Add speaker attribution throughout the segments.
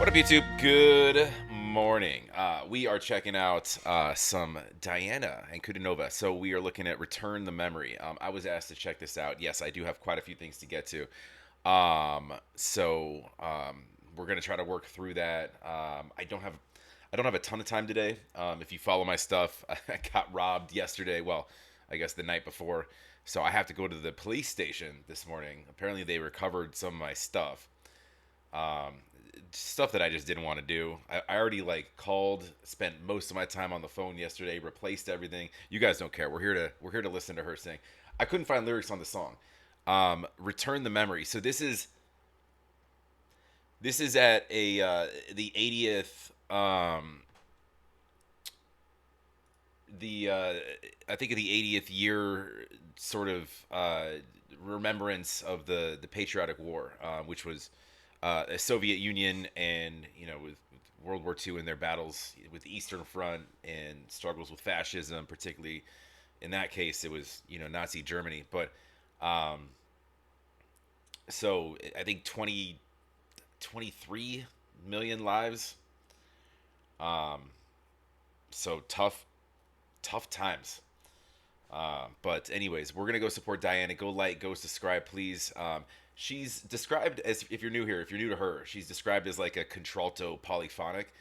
Speaker 1: What up, YouTube? Good morning. We are checking out some DianaAnkudinova. So we are looking at Return the Memory. I was asked to check this out. Yes, I do have quite a few things to get to. We're gonna try to work through that. I don't have a ton of time today. If you follow my stuff, I got robbed yesterday. Well, I guess the night before. So I have to go to the police station this morning. Apparently, they recovered some of my stuff. Um, Stuff that I just didn't want to do. I already called, spent most of my time on the phone yesterday, replaced everything. You guys don't care. We're here to listen to her sing. I couldn't find lyrics on the song. Return the Memory. So this is at a the 80th the I think of the 80th year sort of remembrance of the patriotic war, which was the Soviet Union, and with World War II and their battles with the Eastern Front and struggles with fascism, particularly in that case it was Nazi Germany. But so I think 23 million lives. Um, so tough times. But anyways, we're gonna go support Diana. Go like, go subscribe, please. She's described as, if you're new here, if you're new to her, she's described as like a contralto polyphonic,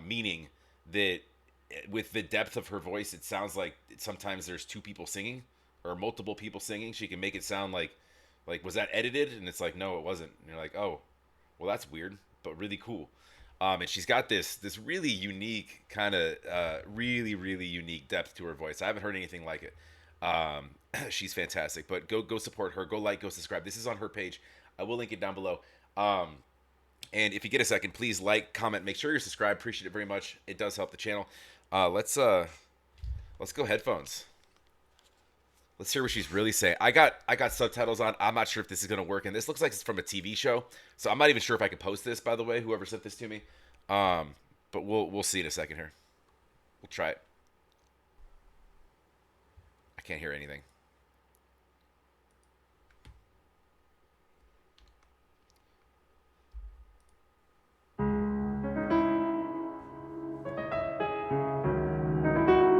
Speaker 1: meaning that with the depth of her voice, it sounds like sometimes there's two people singing or multiple people singing. She can make it sound like was that edited? And it's like, no, it wasn't. And you're like, oh, well, that's weird, but really cool. And she's got this really unique kind of really unique depth to her voice. I haven't heard anything like it. She's fantastic. But go support her. Go like, go subscribe. This is on her page. I will link it down below. And if you get a second, please like, comment, make sure you're subscribed. Appreciate it very much. It does help the channel. Let's go headphones. Let's hear what she's really saying. I got subtitles on. I'm not sure if this is gonna work, and this looks like it's from a TV show, so I'm not even sure if I can post this. By the way, whoever sent this to me, but we'll see in a second here. We'll try it. I can't hear anything.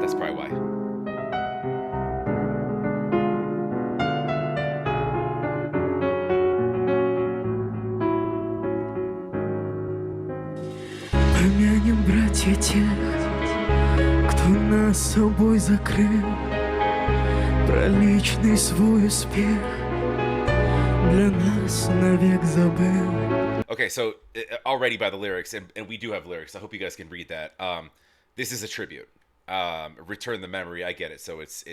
Speaker 1: That's probably why.
Speaker 2: Помянем, братья, тех, кто нас собой закрыл, про личный свой успех для нас навек забыл.
Speaker 1: Okay, so already by the lyrics, and we do have lyrics. I hope you guys can read that. This is a tribute. Return the Memory. I get it. So this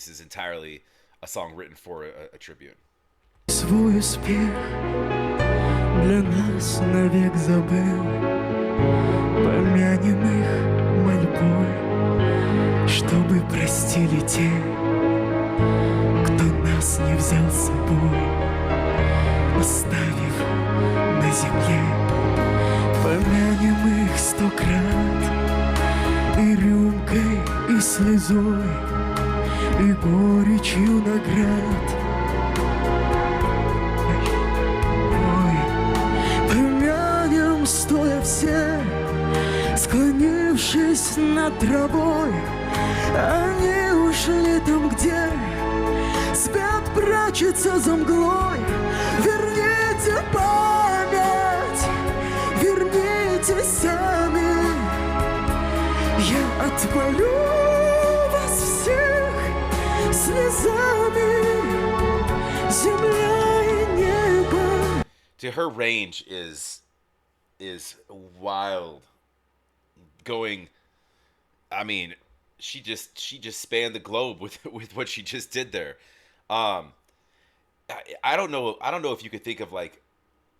Speaker 1: is entirely a song written for a tribute.
Speaker 2: Свой успех для нас навек забыл. Помянем их мольбой, чтобы простили те, кто нас не взял с собой, оставив на земле. Помянем их 100 крат и рюмкой, и слезой, и горечью наград. Стоя все, склонившись над травой, они ушли там, где спят, прячутся за мглой. Верните память, верните сами. Я отмолю вас всех слезами, земля и небо.
Speaker 1: To her range is wild. Going, I mean, she just spanned the globe with what she just did there. I don't know if you could think of like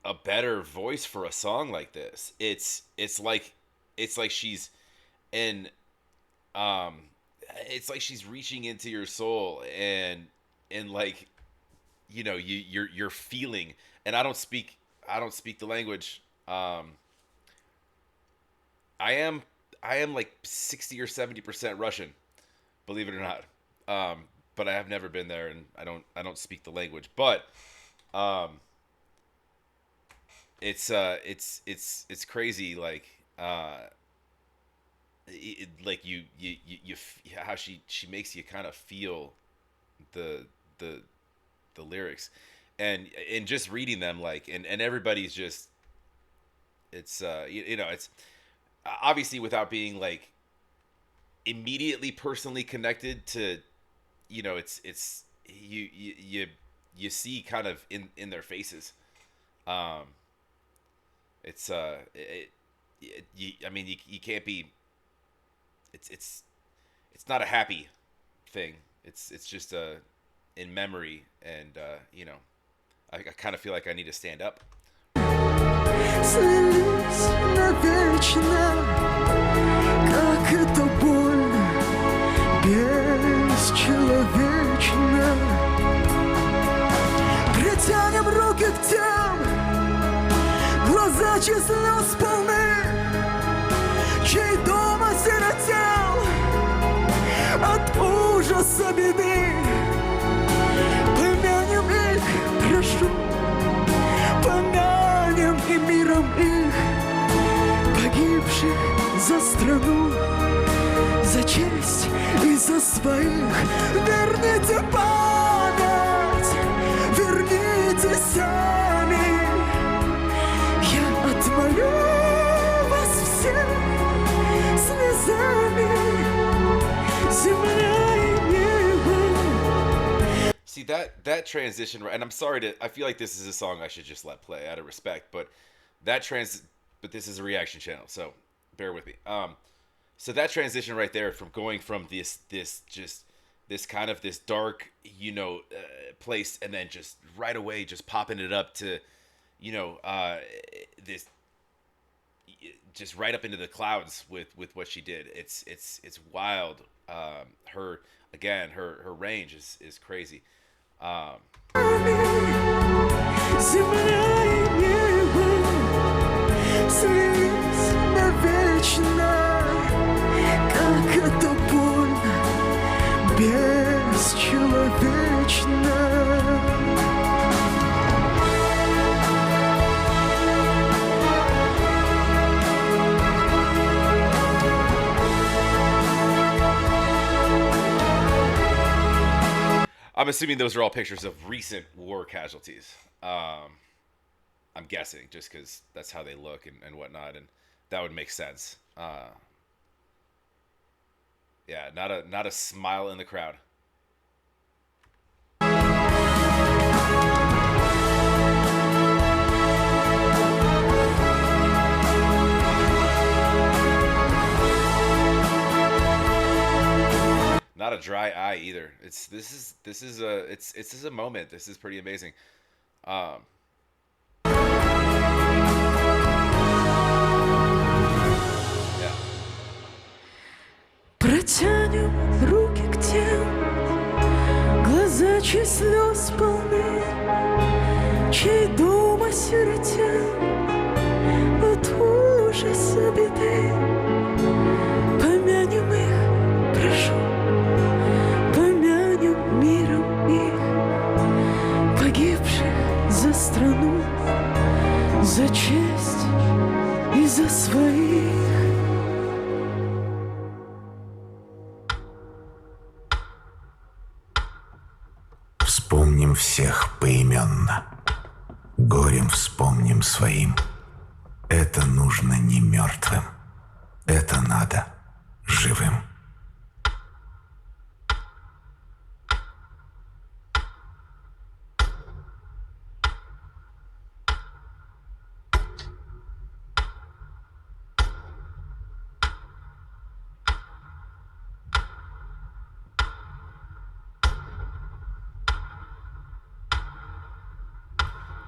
Speaker 1: a better voice for a song like this. It's like she's in it's like she's reaching into your soul, and like you're feeling. And I don't speak the language. I am like 60 or 70% Russian, believe it or not. But I have never been there, and I don't speak the language. But it's crazy like like how she makes you kind of feel the the the lyrics, and just reading them like and everybody's just it's it's obviously without being like immediately personally connected to it's you see kind of in their faces. um it's I mean you can't be it's it's not a happy thing. It's just in memory, and I kind of feel like I need to stand up.
Speaker 2: Слились навечно, как это больно, бесчеловечно. Притянем руки к тем, глаза чьи слез полны, чей дом осиротел от ужаса беды. Помянем их, прошу, помянем и миром их, погибших за страну, за честь и за своих. Верните память, верните сами. Я отмолю вас всех слезами, земля и небо.
Speaker 1: See that transition, and I'm sorry to. I feel like this is a song I should just let play out of respect, but but this is a reaction channel, so bear with me. So that transition right there from going from this just this kind of this dark place, and then just right away just popping it up to this just right up into the clouds with what she did. It's wild. Her again, her range is crazy.
Speaker 2: Земля и небо слились навечно, как это больно, бесчеловечно.
Speaker 1: I'm assuming those are all pictures of recent war casualties. I'm guessing just because that's how they look and whatnot, and that would make sense. Yeah, not a smile in the crowd. Not a dry eye either. This is a moment. This is pretty amazing. Um, yeah.
Speaker 2: Протянем руки к тем, глаза чьи слез полны, чей дом осиротел от ужаса беды. Помянем их, прошу, помянем миром их, погибших за страну, за честь и за своих.
Speaker 3: Вспомним всех поименно, горем вспомним своим. Это нужно не мертвым, это надо живым.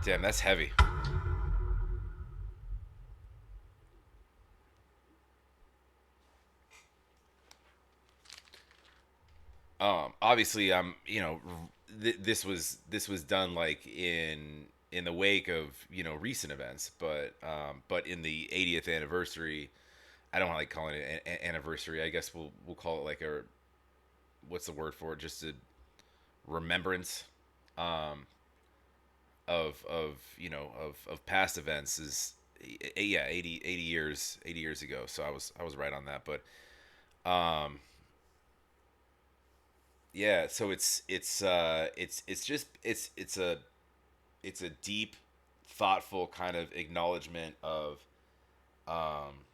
Speaker 1: Damn, that's heavy. Obviously, this was done like in the wake of recent events, but in the 80th anniversary. I don't like calling it an anniversary. I guess we'll call it like a, what's the word for it? Just a remembrance. of of past events is yeah, 80 years ago. So I was right on that. But um yeah, so it's just it's a deep, thoughtful kind of acknowledgement um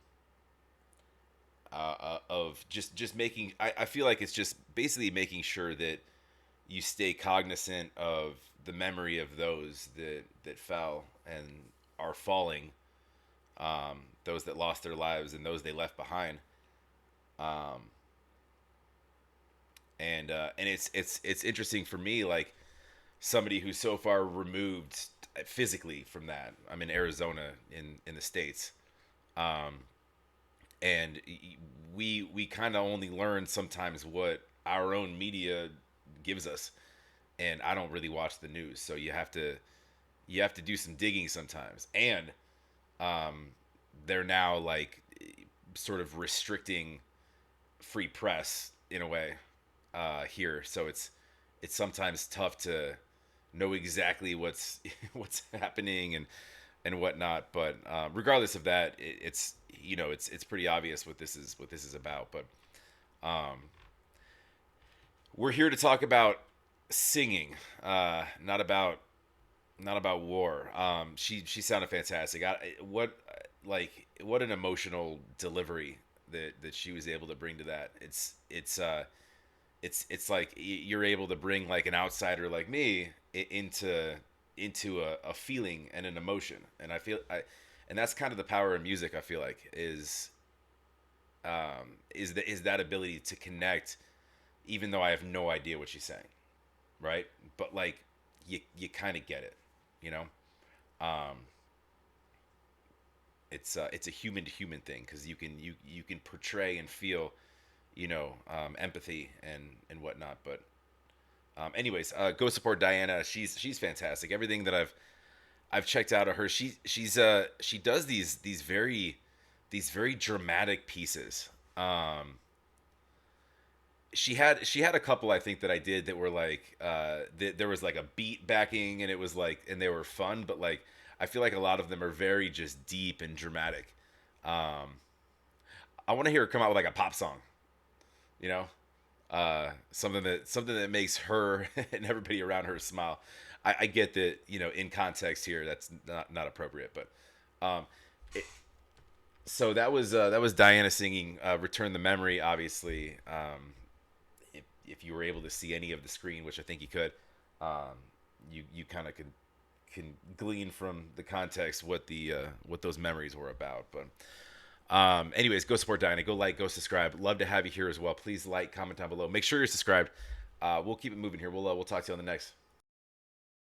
Speaker 1: of just making, I feel like it's just basically making sure that you stay cognizant of the memory of those that fell and are falling, those that lost their lives and those they left behind. um and it's interesting for me, like somebody who's so far removed physically from that. I'm in Arizona in the States. um and we kind of only learn sometimes what our own media gives us, and I don't really watch the news, so you have to do some digging sometimes. And um they're now like sort of restricting free press in a way here, so it's sometimes tough to know exactly what's what's happening and whatnot. But regardless of that, it's it's pretty obvious what this is about. But um, we're here to talk about singing, not about war. She sounded fantastic. What an emotional delivery that she was able to bring to that. It's like you're able to bring like an outsider like me into a feeling and an emotion, and and that's kind of the power of music. I feel like is that ability to connect, even though I have no idea what she's saying, right? But like you kind of get it, you know. Um, it's a human to human thing, because you can portray and feel, empathy and whatnot. But anyways, go support Diana. She's fantastic. Everything that I've checked out of her, she does these very dramatic pieces. She had a couple, I think, that I did that were like there was like a beat backing, and it was like, and they were fun, but like I feel like a lot of them are very just deep and dramatic. Um, I want to hear her come out with like a pop song, you know, something that makes her and everybody around her smile. I get that, in context here that's not appropriate, but um, it, so that was Diana singing "Return the Memory." Obviously, if you were able to see any of the screen, which I think you could, you kind of can glean from the context what those memories were about. But anyways, go support Diana. Go like, go subscribe. Love to have you here as well. Please like, comment down below. Make sure you're subscribed. We'll keep it moving here. We'll talk to you on the next.